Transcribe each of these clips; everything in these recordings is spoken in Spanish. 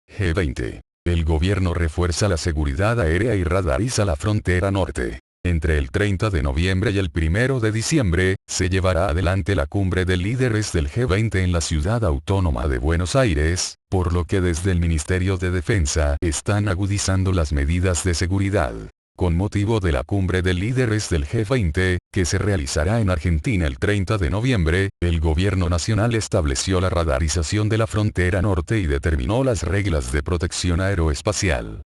G20. El gobierno refuerza la seguridad aérea y radariza la frontera norte. Entre el 30 de noviembre y el 1 de diciembre, se llevará adelante la cumbre de líderes del G20 en la ciudad autónoma de Buenos Aires, por lo que desde el Ministerio de Defensa están agudizando las medidas de seguridad. Con motivo de la cumbre de líderes del G20, que se realizará en Argentina el 30 de noviembre, el gobierno nacional estableció la radarización de la frontera norte y determinó las reglas de protección aeroespacial.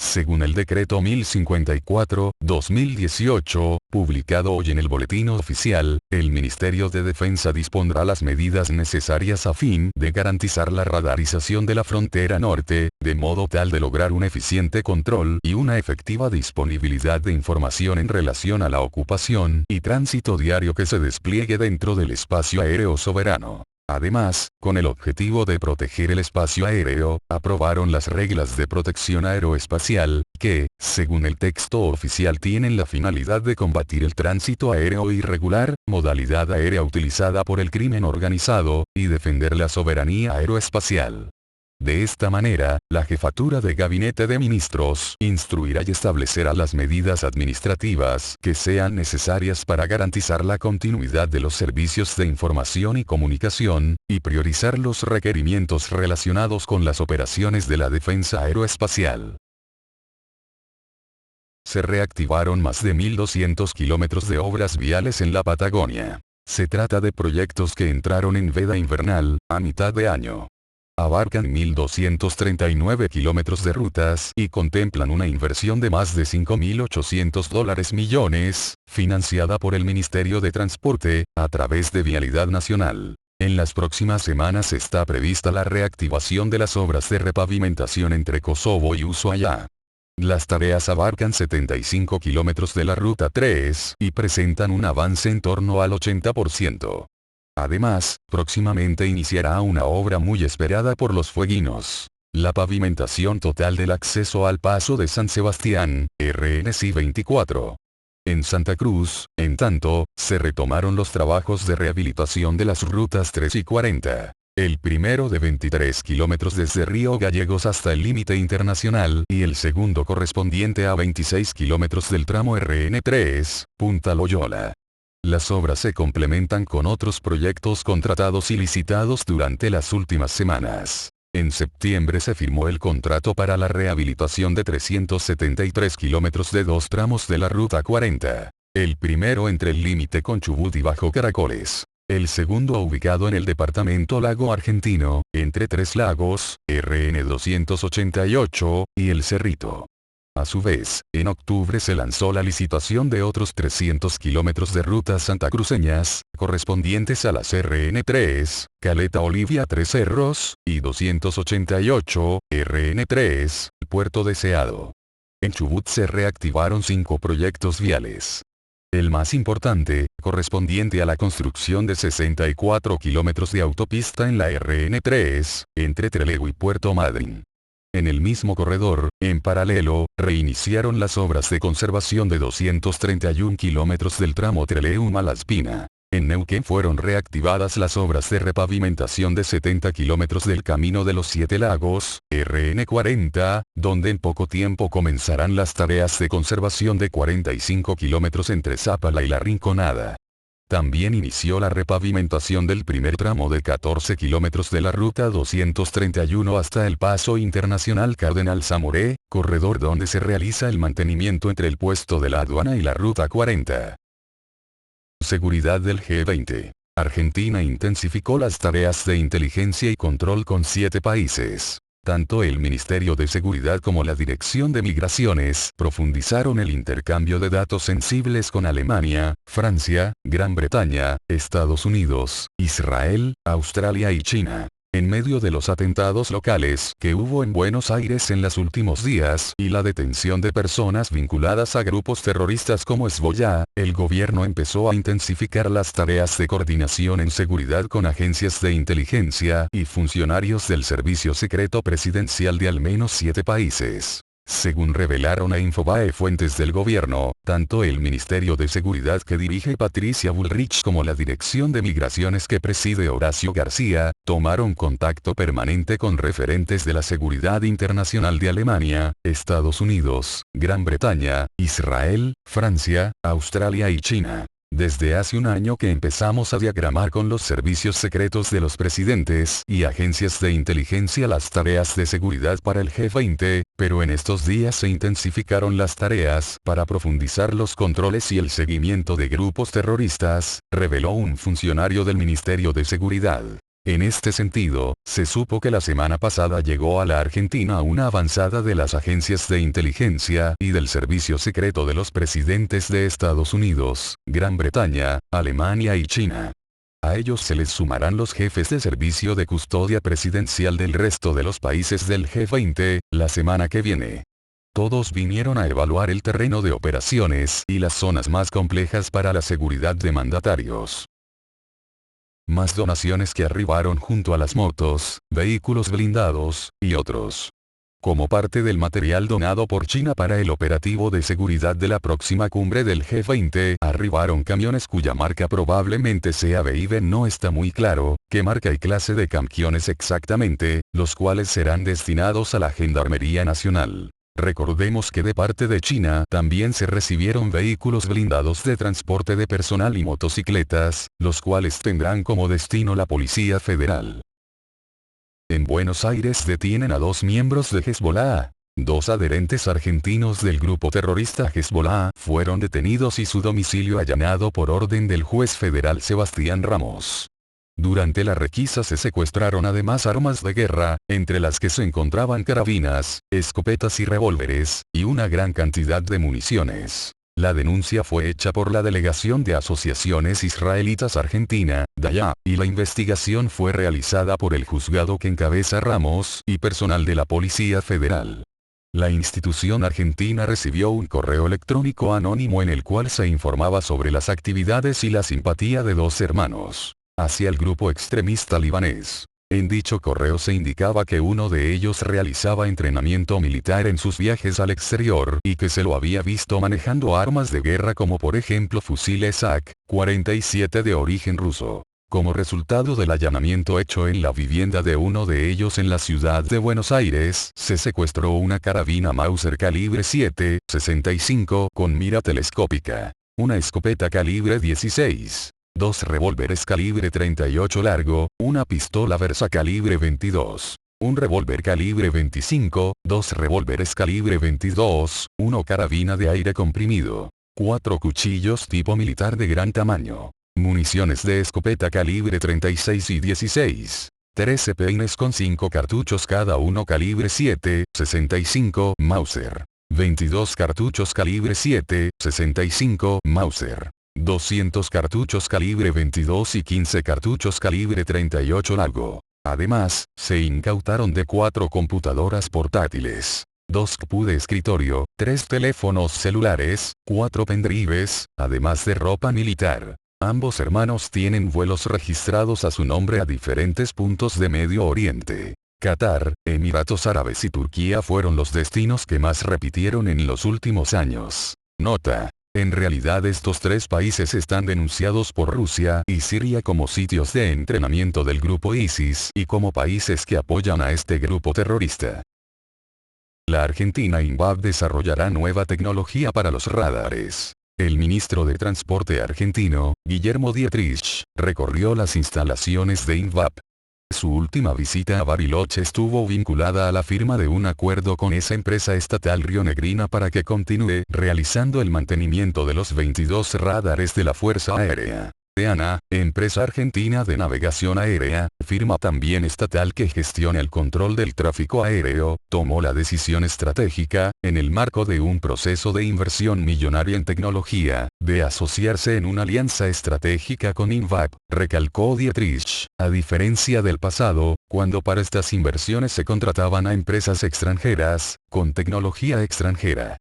Según el decreto 1054/2018, publicado hoy en el Boletín Oficial, el Ministerio de Defensa dispondrá las medidas necesarias a fin de garantizar la radarización de la frontera norte, de modo tal de lograr un eficiente control y una efectiva disponibilidad de información en relación a la ocupación y tránsito diario que se despliegue dentro del espacio aéreo soberano. Además, con el objetivo de proteger el espacio aéreo, aprobaron las reglas de protección aeroespacial, que, según el texto oficial, tienen la finalidad de combatir el tránsito aéreo irregular, modalidad aérea utilizada por el crimen organizado, y defender la soberanía aeroespacial. De esta manera, la Jefatura de Gabinete de Ministros instruirá y establecerá las medidas administrativas que sean necesarias para garantizar la continuidad de los servicios de información y comunicación, y priorizar los requerimientos relacionados con las operaciones de la defensa aeroespacial. Se reactivaron más de 1.200 kilómetros de obras viales en la Patagonia. Se trata de proyectos que entraron en veda invernal, a mitad de año. Abarcan 1.239 kilómetros de rutas y contemplan una inversión de más de $5.800 millones, financiada por el Ministerio de Transporte, a través de Vialidad Nacional. En las próximas semanas está prevista la reactivación de las obras de repavimentación entre Kosovo y Ushuaia. Las tareas abarcan 75 kilómetros de la Ruta 3 y presentan un avance en torno al 80%. Además, próximamente iniciará una obra muy esperada por los fueguinos: la pavimentación total del acceso al Paso de San Sebastián, RNC 24. En Santa Cruz, en tanto, se retomaron los trabajos de rehabilitación de las rutas 3 y 40. El primero de 23 kilómetros desde Río Gallegos hasta el límite internacional y el segundo correspondiente a 26 kilómetros del tramo RN3, Punta Loyola. Las obras se complementan con otros proyectos contratados y licitados durante las últimas semanas. En septiembre se firmó el contrato para la rehabilitación de 373 kilómetros de dos tramos de la Ruta 40. El primero entre el límite con Chubut y Bajo Caracoles. El segundo ubicado en el departamento Lago Argentino, entre Tres Lagos, RN 288, y El Cerrito. A su vez, en octubre se lanzó la licitación de otros 300 kilómetros de rutas santacruceñas, correspondientes a las RN3, Caleta Olivia Tres Cerros, y 288, RN3, Puerto Deseado. En Chubut se reactivaron 5 proyectos viales. El más importante, correspondiente a la construcción de 64 kilómetros de autopista en la RN3, entre Trelew y Puerto Madryn. En el mismo corredor, en paralelo, reiniciaron las obras de conservación de 231 kilómetros del tramo Trelew-Malaspina. En Neuquén fueron reactivadas las obras de repavimentación de 70 kilómetros del Camino de los Siete Lagos, RN 40, donde en poco tiempo comenzarán las tareas de conservación de 45 kilómetros entre Zápala y La Rinconada. También inició la repavimentación del primer tramo de 14 kilómetros de la Ruta 231 hasta el Paso Internacional Cardenal Zamoré, corredor donde se realiza el mantenimiento entre el puesto de la aduana y la Ruta 40. Seguridad del G20. Argentina intensificó las tareas de inteligencia y control con 7 países. Tanto el Ministerio de Seguridad como la Dirección de Migraciones profundizaron el intercambio de datos sensibles con Alemania, Francia, Gran Bretaña, Estados Unidos, Israel, Australia y China. En medio de los atentados locales que hubo en Buenos Aires en los últimos días y la detención de personas vinculadas a grupos terroristas como Hezbollah, el gobierno empezó a intensificar las tareas de coordinación en seguridad con agencias de inteligencia y funcionarios del Servicio Secreto Presidencial de al menos 7 países. Según revelaron a Infobae fuentes del gobierno, tanto el Ministerio de Seguridad que dirige Patricia Bullrich como la Dirección de Migraciones que preside Horacio García, tomaron contacto permanente con referentes de la seguridad internacional de Alemania, Estados Unidos, Gran Bretaña, Israel, Francia, Australia y China. Desde hace un año que empezamos a diagramar con los servicios secretos de los presidentes y agencias de inteligencia las tareas de seguridad para el G20, pero en estos días se intensificaron las tareas para profundizar los controles y el seguimiento de grupos terroristas, reveló un funcionario del Ministerio de Seguridad. En este sentido, se supo que la semana pasada llegó a la Argentina una avanzada de las agencias de inteligencia y del servicio secreto de los presidentes de Estados Unidos, Gran Bretaña, Alemania y China. A ellos se les sumarán los jefes de servicio de custodia presidencial del resto de los países del G20, la semana que viene. Todos vinieron a evaluar el terreno de operaciones y las zonas más complejas para la seguridad de mandatarios. Más donaciones que arribaron junto a las motos, vehículos blindados, y otros. Como parte del material donado por China para el operativo de seguridad de la próxima cumbre del G20, arribaron camiones cuya marca probablemente sea BYD. No está muy claro qué marca y clase de camiones exactamente, los cuales serán destinados a la Gendarmería Nacional. Recordemos que de parte de China también se recibieron vehículos blindados de transporte de personal y motocicletas, los cuales tendrán como destino la Policía Federal. En Buenos Aires detienen a 2 miembros de Hezbollah. 2 adherentes argentinos del grupo terrorista Hezbollah fueron detenidos y su domicilio allanado por orden del juez federal Sebastián Ramos. Durante la requisa se secuestraron además armas de guerra, entre las que se encontraban carabinas, escopetas y revólveres, y una gran cantidad de municiones. La denuncia fue hecha por la Delegación de Asociaciones Israelitas Argentina, DAYA, y la investigación fue realizada por el juzgado que encabeza Ramos y personal de la Policía Federal. La institución argentina recibió un correo electrónico anónimo en el cual se informaba sobre las actividades y la simpatía de 2 hermanos hacia el grupo extremista libanés. En dicho correo se indicaba que uno de ellos realizaba entrenamiento militar en sus viajes al exterior y que se lo había visto manejando armas de guerra como por ejemplo fusiles AK-47 de origen ruso. Como resultado del allanamiento hecho en la vivienda de uno de ellos en la ciudad de Buenos Aires, se secuestró una carabina Mauser calibre .765 con mira telescópica, una escopeta calibre 16. 2 revólveres calibre 38 largo, una pistola Versa calibre 22, un revólver calibre 25, 2 revólveres calibre 22, 1 carabina de aire comprimido, 4 cuchillos tipo militar de gran tamaño, municiones de escopeta calibre 36 y 16, 13 peines con 5 cartuchos cada uno calibre 7,65 Mauser, 22 cartuchos calibre 7,65 Mauser. 200 cartuchos calibre 22 y 15 cartuchos calibre 38 largo. Además, se incautaron de 4 computadoras portátiles, 2 CPU de escritorio, 3 teléfonos celulares, 4 pendrives, además de ropa militar. Ambos hermanos tienen vuelos registrados a su nombre a diferentes puntos de Medio Oriente. Qatar, Emiratos Árabes y Turquía fueron los destinos que más repitieron en los últimos años. Nota. En realidad estos 3 países están denunciados por Rusia y Siria como sitios de entrenamiento del grupo ISIS y como países que apoyan a este grupo terrorista. La Argentina INVAP desarrollará nueva tecnología para los radares. El ministro de Transporte argentino, Guillermo Dietrich, recorrió las instalaciones de INVAP. Su última visita a Bariloche estuvo vinculada a la firma de un acuerdo con esa empresa estatal rionegrina para que continúe realizando el mantenimiento de los 22 radares de la Fuerza Aérea. ANA, empresa argentina de navegación aérea, firma también estatal que gestiona el control del tráfico aéreo, tomó la decisión estratégica, en el marco de un proceso de inversión millonaria en tecnología, de asociarse en una alianza estratégica con INVAP, recalcó Dietrich, a diferencia del pasado, cuando para estas inversiones se contrataban a empresas extranjeras, con tecnología extranjera.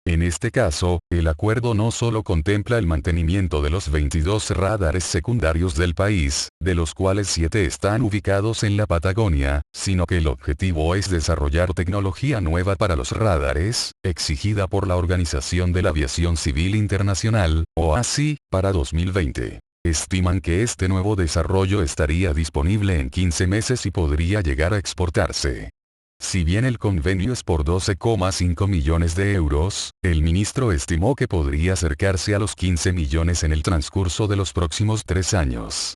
En este caso, el acuerdo no solo contempla el mantenimiento de los 22 radares secundarios del país, de los cuales 7 están ubicados en la Patagonia, sino que el objetivo es desarrollar tecnología nueva para los radares, exigida por la Organización de la Aviación Civil Internacional, OACI, para 2020. Estiman que este nuevo desarrollo estaría disponible en 15 meses y podría llegar a exportarse. Si bien el convenio es por 12,5 millones de euros, el ministro estimó que podría acercarse a los 15 millones en el transcurso de los próximos 3 años.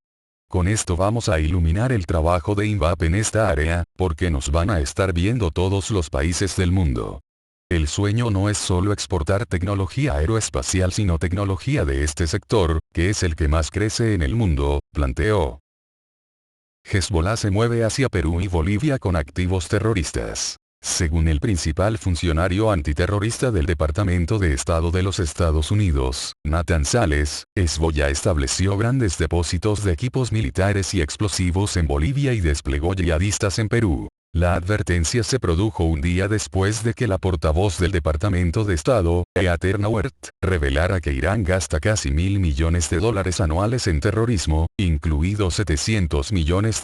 Con esto vamos a iluminar el trabajo de INVAP en esta área, porque nos van a estar viendo todos los países del mundo. El sueño no es solo exportar tecnología aeroespacial sino tecnología de este sector, que es el que más crece en el mundo, planteó. Hezbollah se mueve hacia Perú y Bolivia con activos terroristas. Según el principal funcionario antiterrorista del Departamento de Estado de los Estados Unidos, Nathan Sales, Hezbollah estableció grandes depósitos de equipos militares y explosivos en Bolivia y desplegó yihadistas en Perú. La advertencia se produjo un día después de que la portavoz del Departamento de Estado, Heather Nauert, revelara que Irán gasta casi $1.000 millones anuales en terrorismo, incluidos $700 millones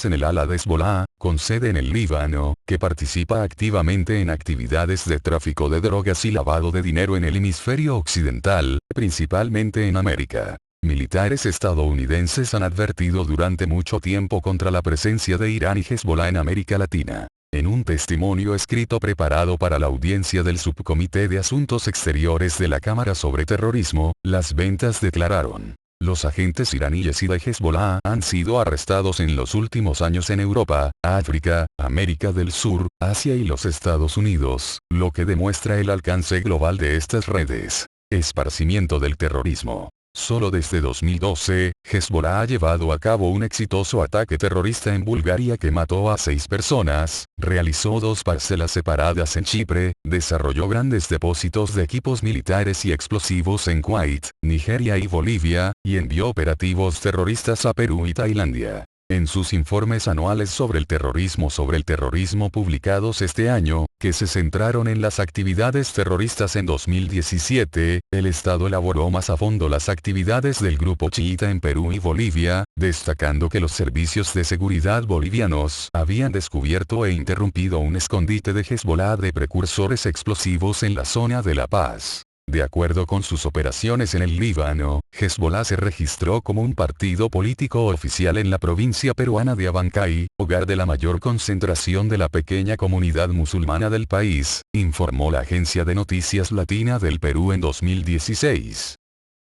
en el ala de Hezbollah, con sede en el Líbano, que participa activamente en actividades de tráfico de drogas y lavado de dinero en el hemisferio occidental, principalmente en América. Militares estadounidenses han advertido durante mucho tiempo contra la presencia de Irán y Hezbollah en América Latina. En un testimonio escrito preparado para la audiencia del Subcomité de Asuntos Exteriores de la Cámara sobre Terrorismo, las ventas declararon: los agentes iraníes y de Hezbollah han sido arrestados en los últimos años en Europa, África, América del Sur, Asia y los Estados Unidos, lo que demuestra el alcance global de estas redes. Esparcimiento del terrorismo. Solo desde 2012, Hezbollah ha llevado a cabo un exitoso ataque terrorista en Bulgaria que mató a 6 personas, realizó 2 parcelas separadas en Chipre, desarrolló grandes depósitos de equipos militares y explosivos en Kuwait, Nigeria y Bolivia, y envió operativos terroristas a Perú y Tailandia. En sus informes anuales sobre el terrorismo publicados este año, que se centraron en las actividades terroristas en 2017, el Estado elaboró más a fondo las actividades del grupo chiita en Perú y Bolivia, destacando que los servicios de seguridad bolivianos habían descubierto e interrumpido un escondite de Hezbollah de precursores explosivos en la zona de La Paz. De acuerdo con sus operaciones en el Líbano, Hezbollah se registró como un partido político oficial en la provincia peruana de Abancay, hogar de la mayor concentración de la pequeña comunidad musulmana del país, informó la agencia de noticias Latina del Perú en 2016.